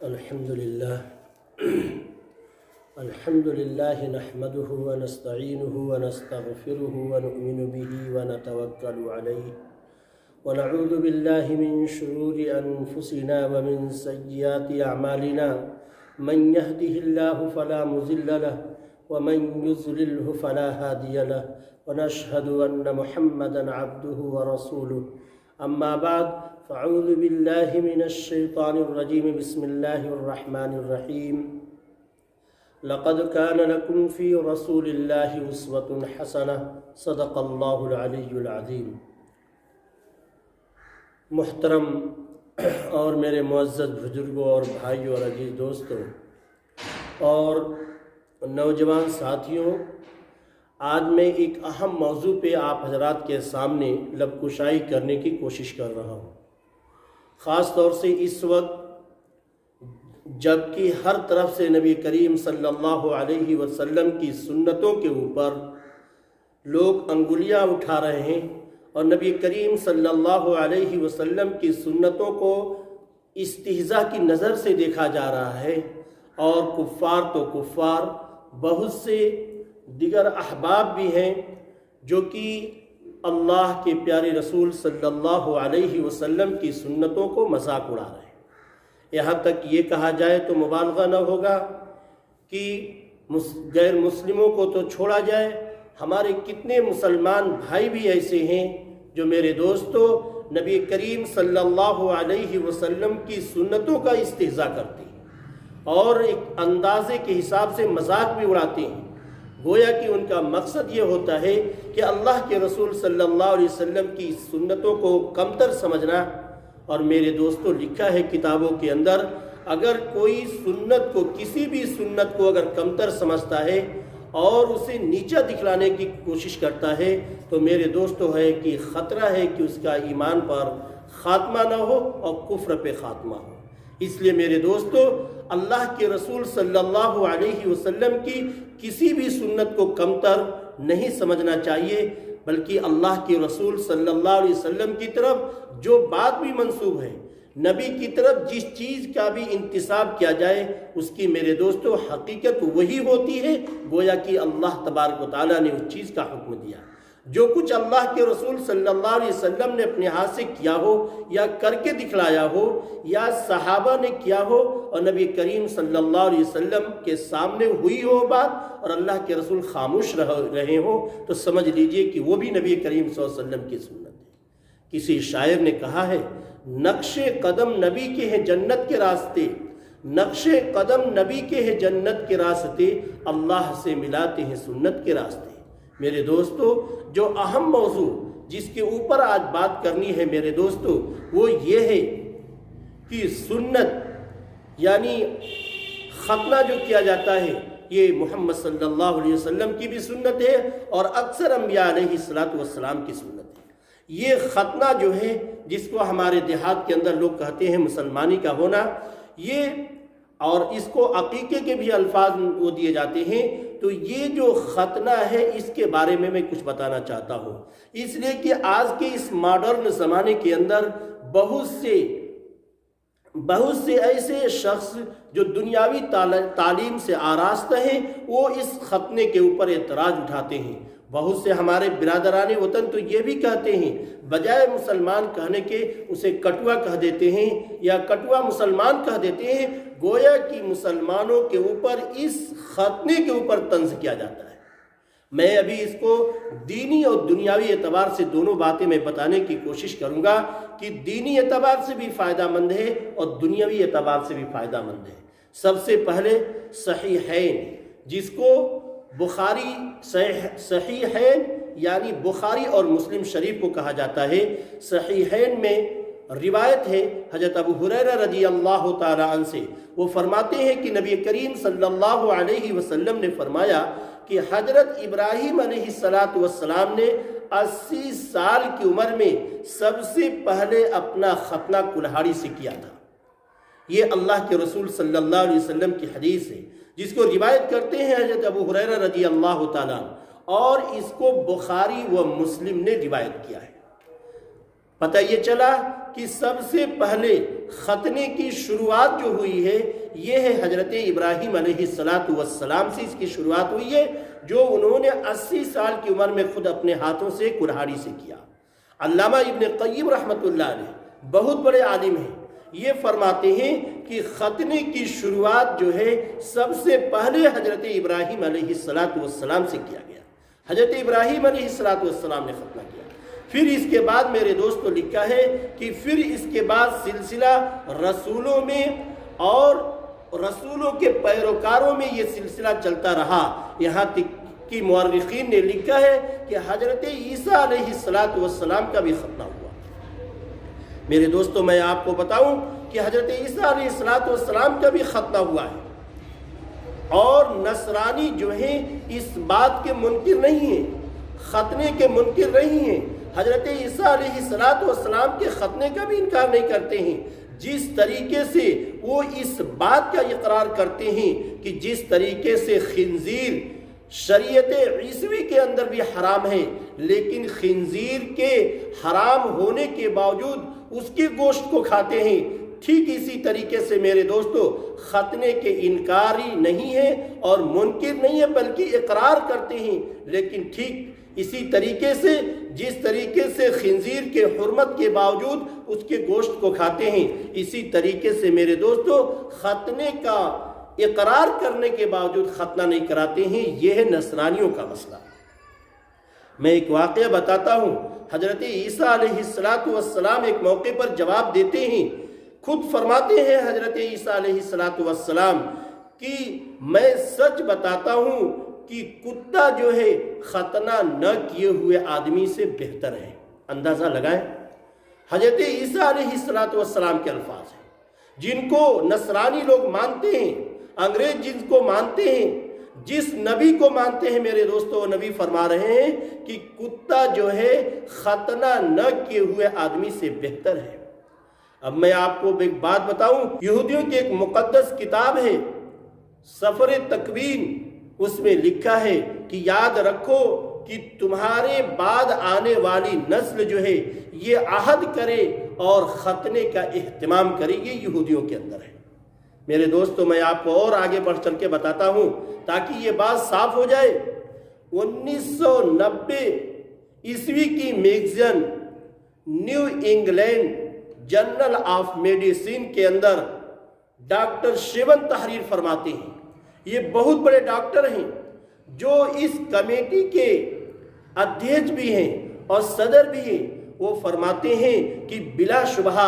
الحمد لله الحمد لله نحمده ونستعينه ونستغفره ونؤمن به ونتوكل عليه ونعوذ بالله من شرور أنفسنا ومن سيئات أعمالنا من يهده الله فلا مضل له ومن يضلله فلا هادي له ونشهد أن محمدا عبده ورسوله أما بعد فأعوذ بالله من الشيطان الرجيم بسم الله الرحمن الرحيم لقد كان لكم في رسول الله أسوة حسنة صدق الله العلي العظيم۔ محترم اور میرے معزز بزرگوں اور بھائیوں اور عزیز دوستوں اور نوجوان ساتھیوں، آج میں ایک اہم موضوع پہ آپ حضرات کے سامنے لب کشائی کرنے کی کوشش کر رہا ہوں، خاص طور سے اس وقت جب کہ ہر طرف سے نبی کریم صلی اللہ علیہ وسلم کی سنتوں کے اوپر لوگ انگلیاں اٹھا رہے ہیں اور نبی کریم صلی اللہ علیہ وسلم کی سنتوں کو استہزاء کی نظر سے دیکھا جا رہا ہے، اور کفار تو کفار، بہت سے دیگر احباب بھی ہیں جو کہ اللہ کے پیارے رسول صلی اللہ علیہ وسلم کی سنتوں کو مذاق اڑا رہے ہیں۔ یہاں تک یہ کہا جائے تو مبالغہ نہ ہوگا کہ غیر مسلموں کو تو چھوڑا جائے، ہمارے کتنے مسلمان بھائی بھی ایسے ہیں جو میرے دوستو نبی کریم صلی اللہ علیہ وسلم کی سنتوں کا استہزاء کرتے ہیں اور ایک اندازے کے حساب سے مذاق بھی اڑاتے ہیں، گویا کہ ان کا مقصد یہ ہوتا ہے کہ اللہ کے رسول صلی اللہ علیہ وسلم کی سنتوں کو کمتر سمجھنا۔ اور میرے دوستو، لکھا ہے کتابوں کے اندر، اگر کوئی سنت کو، کسی بھی سنت کو اگر کمتر سمجھتا ہے اور اسے نیچا دکھلانے کی کوشش کرتا ہے تو میرے دوستو ہے کہ خطرہ ہے کہ اس کا ایمان پر خاتمہ نہ ہو اور کفر پہ خاتمہ ہو۔ اس لیے میرے دوستو، اللہ کے رسول صلی اللہ علیہ وسلم کی کسی بھی سنت کو کمتر نہیں سمجھنا چاہیے، بلکہ اللہ کے رسول صلی اللہ علیہ وسلم کی طرف جو بات بھی منسوب ہے، نبی کی طرف جس چیز کا بھی انتساب کیا جائے، اس کی میرے دوستو حقیقت وہی ہوتی ہے، گویا کہ اللہ تبارک و تعالیٰ نے اس چیز کا حکم دیا۔ جو کچھ اللہ کے رسول صلی اللہ علیہ وسلم نے اپنے ہاتھ سے کیا ہو یا کر کے دکھلایا ہو یا صحابہ نے کیا ہو اور نبی کریم صلی اللہ علیہ وسلم کے سامنے ہوئی ہو بات اور اللہ کے رسول خاموش رہے ہوں، تو سمجھ لیجئے کہ وہ بھی نبی کریم صلی اللہ علیہ وسلم کی سنت ہے۔ کسی شاعر نے کہا ہے، نقش قدم نبی کے ہیں جنت کے راستے، نقش قدم نبی کے ہیں جنت کے راستے، اللہ سے ملاتے ہیں سنت کے راستے۔ میرے دوستو، جو اہم موضوع جس کے اوپر آج بات کرنی ہے میرے دوستو، وہ یہ ہے کہ سنت یعنی ختنہ جو کیا جاتا ہے، یہ محمد صلی اللہ علیہ وسلم کی بھی سنت ہے اور اکثر انبیاء علیہ السلام کی سنت ہے۔ یہ ختنہ جو ہے، جس کو ہمارے دیہات کے اندر لوگ کہتے ہیں مسلمانی کا ہونا، یہ اور اس کو عقیقے کے بھی الفاظ وہ دیے جاتے ہیں، تو یہ جو ختنہ ہے اس کے بارے میں کچھ بتانا چاہتا ہوں، اس لیے کہ آج کے اس ماڈرن زمانے کے اندر بہت سے ایسے شخص جو دنیاوی تعلیم سے آراستہ ہیں، وہ اس ختنے کے اوپر اعتراض اٹھاتے ہیں۔ بہت سے ہمارے برادران وطن تو یہ بھی کہتے ہیں، بجائے مسلمان کہنے کے اسے کٹوا کہہ دیتے ہیں یا کٹوا مسلمان کہہ دیتے ہیں، گویا کہ مسلمانوں کے اوپر اس ختنے کے اوپر طنز کیا جاتا ہے۔ میں ابھی اس کو دینی اور دنیاوی اعتبار سے دونوں باتیں میں بتانے کی کوشش کروں گا کہ دینی اعتبار سے بھی فائدہ مند ہے اور دنیاوی اعتبار سے بھی فائدہ مند ہے۔ سب سے پہلے صحیحین، جس کو بخاری صحیحین یعنی بخاری اور مسلم شریف کو کہا جاتا ہے۔ صحیحین میں روایت ہے حضرت ابو ہریرہ رضی اللہ تعالی عنہ سے، وہ فرماتے ہیں کہ نبی کریم صلی اللہ علیہ وسلم نے فرمایا کہ حضرت ابراہیم علیہ السلام نے 80 سال کی عمر میں سب سے پہلے اپنا ختنہ کلہاڑی سے کیا تھا۔ یہ اللہ کے رسول صلی اللہ علیہ وسلم کی حدیث ہے، جس کو روایت کرتے ہیں حضرت ابو ہریرہ رضی اللہ تعالیٰ عنہ، اور اس کو بخاری و مسلم نے روایت کیا ہے۔ پتہ یہ چلا کہ سب سے پہلے ختنے کی شروعات جو ہوئی ہے یہ ہے حضرت ابراہیم علیہ السلام سے اس کی شروعات ہوئی ہے، جو انہوں نے 80 سال کی عمر میں خود اپنے ہاتھوں سے کلہاڑی سے کیا۔ علامہ ابن قیم رحمۃ اللہ علیہ بہت بڑے عالم ہیں، یہ فرماتے ہیں کہ ختنے کی شروعات جو ہے سب سے پہلے حضرت ابراہیم علیہ السلام سے کیا گیا۔ حضرت ابراہیم علیہ السلام نے ختنہ کیا۔ پھر اس کے بعد میرے دوستو لکھا ہے کہ پھر اس کے بعد سلسلہ رسولوں میں اور رسولوں کے پیروکاروں میں یہ سلسلہ چلتا رہا، یہاں تک کہ مورخین نے لکھا ہے کہ حضرت عیسیٰ علیہ السلام کا بھی ختنہ ہوا۔ میرے دوستو میں آپ کو بتاؤں کہ حضرت عیسیٰ علیہ السلام کا بھی ختنہ ہوا ہے، اور نصرانی جو ہیں اس بات کے منکر نہیں ہیں، ختنے کے منکر نہیں ہیں، حضرت عیسیٰ علیہ السلام کے ختنے کا بھی انکار نہیں کرتے ہیں۔ جس طریقے سے وہ اس بات کا اقرار کرتے ہیں کہ جس طریقے سے خنزیر شریعت عیسوی کے اندر بھی حرام ہے، لیکن خنزیر کے حرام ہونے کے باوجود اس کے گوشت کو کھاتے ہیں، ٹھیک اسی طریقے سے میرے دوستو ختنے کے انکاری نہیں ہے اور منکر نہیں ہے، بلکہ اقرار کرتے ہیں۔ لیکن ٹھیک اسی طریقے سے جس طریقے سے خنزیر کے حرمت کے باوجود اس کے گوشت کو کھاتے ہیں، اسی طریقے سے میرے دوستو ختنے کا اقرار کرنے کے باوجود ختنہ نہیں کراتے ہیں۔ یہ ہے نصرانیوں کا مسئلہ۔ میں ایک واقعہ بتاتا ہوں۔ حضرت عیسیٰ علیہ السلام ایک موقع پر جواب دیتے ہیں، خود فرماتے ہیں حضرت عیسیٰ علیہ السلام کہ میں سچ بتاتا ہوں کہ کتا جو ہے ختنہ نہ کیے ہوئے آدمی سے بہتر ہے۔ اندازہ لگائیں، حضرت عیسیٰ علیہ السلام کے الفاظ ہیں جن کو نصرانی لوگ مانتے ہیں، انگریز جن کو مانتے ہیں، جس نبی کو مانتے ہیں میرے دوستو، وہ نبی فرما رہے ہیں کہ کتا جو ہے ختنہ نہ کیے ہوئے آدمی سے بہتر ہے۔ اب میں آپ کو ایک بات بتاؤں، یہودیوں کی ایک مقدس کتاب ہے سفر تکوین، اس میں لکھا ہے کہ یاد رکھو کہ تمہارے بعد آنے والی نسل جو ہے یہ عہد کرے اور ختنے کا اہتمام کرے، یہ یہودیوں کے اندر ہے۔ میرے دوستو میں آپ کو اور آگے بڑھ چل کے بتاتا ہوں تاکہ یہ بات صاف ہو جائے۔ 1990 عیسوی کی magazine New England journal of medicine کے اندر ڈاکٹر شیون تحریر فرماتے ہیں، یہ بہت بڑے ڈاکٹر ہیں جو اس کمیٹی کے ادھیش بھی ہیں اور صدر بھی ہیں۔ وہ فرماتے ہیں کہ بلا شبہ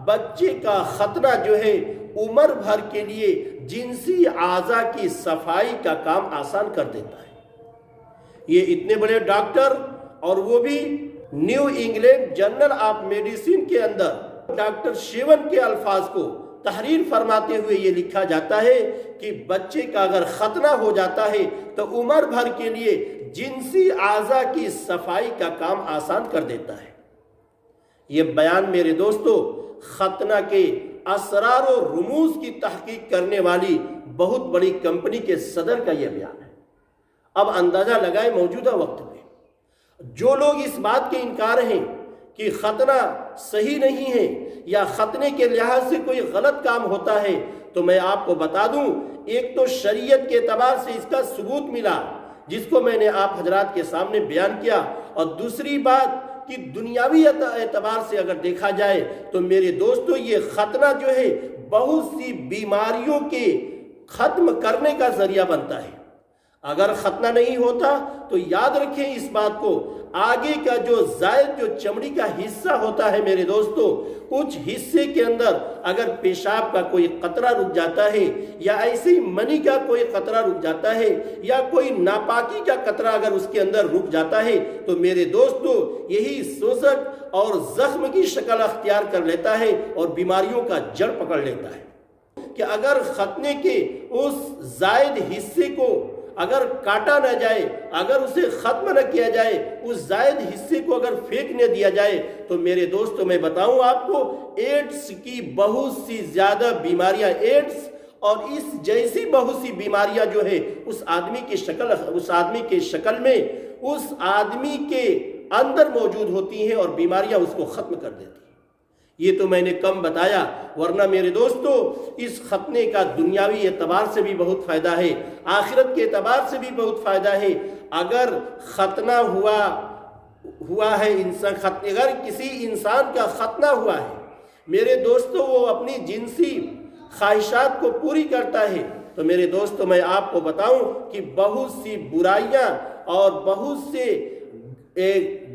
بچے کا ختنہ جو ہے عمر بھر کے لیے جنسی اعضاء کی صفائی کا کام آسان کر دیتا ہے۔ یہ اتنے بڑے ڈاکٹر، اور وہ بھی New England journal of medicine کے اندر ڈاکٹر شیون کے الفاظ کو تحریر فرماتے ہوئے یہ لکھا جاتا ہے کہ بچے کا اگر ختنہ ہو جاتا ہے تو عمر بھر کے لیے جنسی اعضاء کی صفائی کا کام آسان کر دیتا ہے۔ یہ بیان میرے دوستو ختنہ کے اسرار و رموز کی تحقیق کرنے والی بہت بڑی کمپنی کے صدر کا یہ بیان ہے۔ اب اندازہ لگائے موجودہ وقت میں جو لوگ اس بات کے انکار ہیں کہ ختنہ صحیح نہیں ہے یا ختنے کے لحاظ سے کوئی غلط کام ہوتا ہے، تو میں آپ کو بتا دوں، ایک تو شریعت کے اعتبار سے اس کا ثبوت ملا جس کو میں نے آپ حضرات کے سامنے بیان کیا، اور دوسری بات کہ دنیاوی اعتبار سے اگر دیکھا جائے تو میرے دوستو یہ ختنہ جو ہے بہت سی بیماریوں کے ختم کرنے کا ذریعہ بنتا ہے۔ اگر ختنہ نہیں ہوتا تو یاد رکھیں اس بات کو، آگے کا جو زائد جو چمڑی کا حصہ ہوتا ہے میرے دوستو، کچھ حصے کے اندر اگر پیشاب کا کوئی قطرہ رک جاتا ہے یا ایسی منی کا کوئی قطرہ رک جاتا ہے یا کوئی ناپاکی کا قطرہ اگر اس کے اندر رک جاتا ہے تو میرے دوستو یہی سوزک اور زخم کی شکل اختیار کر لیتا ہے اور بیماریوں کا جڑ پکڑ لیتا ہے۔ کہ اگر ختنے کے اس زائد حصے کو اگر کاٹا نہ جائے، اگر اسے ختم نہ کیا جائے، اس زائد حصے کو اگر پھینکنے دیا جائے تو میرے دوستو میں بتاؤں آپ کو ایڈز کی بہت سی زیادہ بیماریاں، ایڈز اور اس جیسی بہت سی بیماریاں جو ہے اس آدمی کی شکل میں اس آدمی کے اندر موجود ہوتی ہیں اور بیماریاں اس کو ختم کر دیتی ہیں۔ یہ تو میں نے کم بتایا، ورنہ میرے دوستو اس ختنے کا دنیاوی اعتبار سے بھی بہت فائدہ ہے، آخرت کے اعتبار سے بھی بہت فائدہ ہے۔ اگر ختنہ ہوا ہے انسان، اگر کسی انسان کا ختنہ ہوا ہے میرے دوستو، وہ اپنی جنسی خواہشات کو پوری کرتا ہے، تو میرے دوستو میں آپ کو بتاؤں کہ بہت سی برائیاں اور بہت سے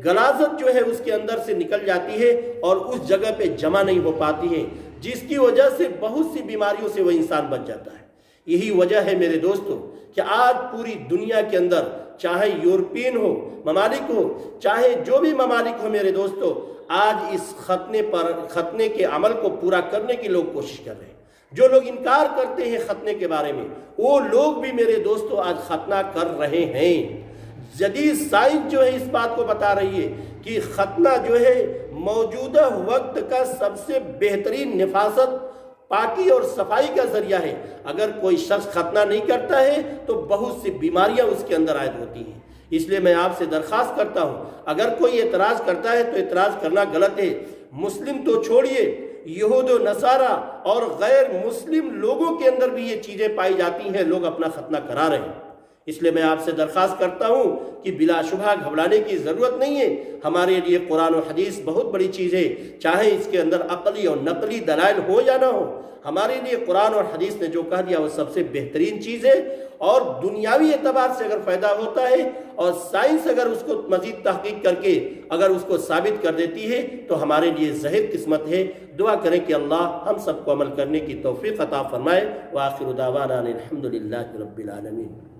غلاظت جو ہے اس کے اندر سے نکل جاتی ہے اور اس جگہ پہ جمع نہیں ہو پاتی ہے، جس کی وجہ سے بہت سی بیماریوں سے وہ انسان بچ جاتا ہے۔ یہی وجہ ہے میرے دوستو کہ آج پوری دنیا کے اندر، چاہے یورپین ہو ممالک ہو، چاہے جو بھی ممالک ہو میرے دوستو، آج اس ختنے کے عمل کو پورا کرنے کی لوگ کوشش کر رہے ہیں۔ جو لوگ انکار کرتے ہیں ختنے کے بارے میں، وہ لوگ بھی میرے دوستو آج ختنہ کر رہے ہیں۔ جدید سائنس جو ہے اس بات کو بتا رہی ہے کہ ختنہ جو ہے موجودہ وقت کا سب سے بہترین نفاست، پاکی اور صفائی کا ذریعہ ہے۔ اگر کوئی شخص ختنہ نہیں کرتا ہے تو بہت سی بیماریاں اس کے اندر عائد ہوتی ہیں۔ اس لیے میں آپ سے درخواست کرتا ہوں، اگر کوئی اعتراض کرتا ہے تو اعتراض کرنا غلط ہے۔ مسلم تو چھوڑیے، یہود و نصارہ اور غیر مسلم لوگوں کے اندر بھی یہ چیزیں پائی جاتی ہیں، لوگ اپنا ختنہ کرا رہے ہیں۔ اس لیے میں آپ سے درخواست کرتا ہوں کہ بلا شبہ گھبرانے کی ضرورت نہیں ہے۔ ہمارے لیے قرآن و حدیث بہت بڑی چیز ہے، چاہے اس کے اندر عقلی اور نقلی دلائل ہو یا نہ ہو، ہمارے لیے قرآن اور حدیث نے جو کہہ دیا وہ سب سے بہترین چیز ہے۔ اور دنیاوی اعتبار سے اگر فائدہ ہوتا ہے اور سائنس اگر اس کو مزید تحقیق کر کے اگر اس کو ثابت کر دیتی ہے تو ہمارے لیے زہر قسمت ہے۔ دعا کریں کہ اللہ ہم سب کو عمل کرنے کی توفیق عطا فرمائے۔ وآخر دعوانا الحمدللہ رب العالمین۔